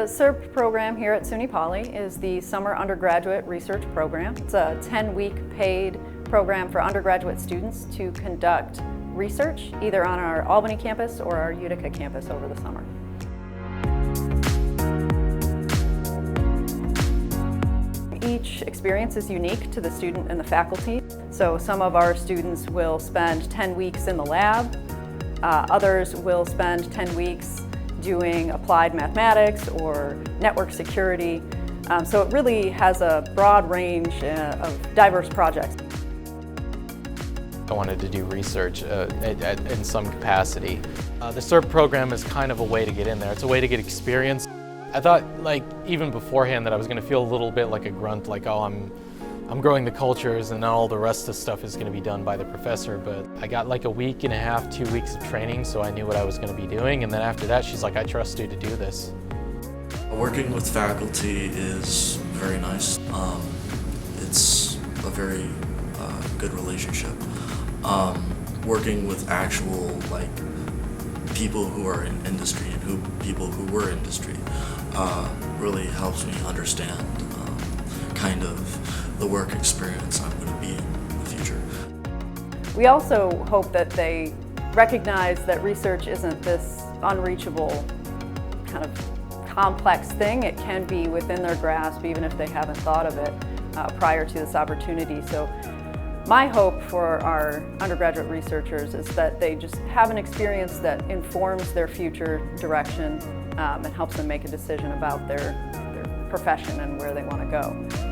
The SURP program here at SUNY Poly is the Summer Undergraduate Research Program. It's a 10-week paid program for undergraduate students to conduct research either on our Albany campus or our Utica campus over the summer. Each experience is unique to the student and the faculty. So some of our students will spend 10 weeks in the lab, others will spend 10 weeks doing applied mathematics or network security. So it really has a broad range of diverse projects. I wanted to do research in some capacity. The SURP program is kind of a way to get in there. It's a way to get experience. I thought, like, even beforehand that I was going to feel a little bit like a grunt, like, oh, I'm growing the cultures and all the rest of the stuff is going to be done by the professor, but I got like a week and a half, 2 weeks of training, so I knew what I was going to be doing, and then after that she's like, I trust you to do this. Working with faculty is very nice. It's a very good relationship. Working with actual people who are in industry and people who were in industry really helps me understand kind of the work experience I'm going to be in the future. We also hope that they recognize that research isn't this unreachable kind of complex thing. It can be within their grasp even if they haven't thought of it prior to this opportunity. So my hope for our undergraduate researchers is that they just have an experience that informs their future direction and helps them make a decision about their profession and where they want to go.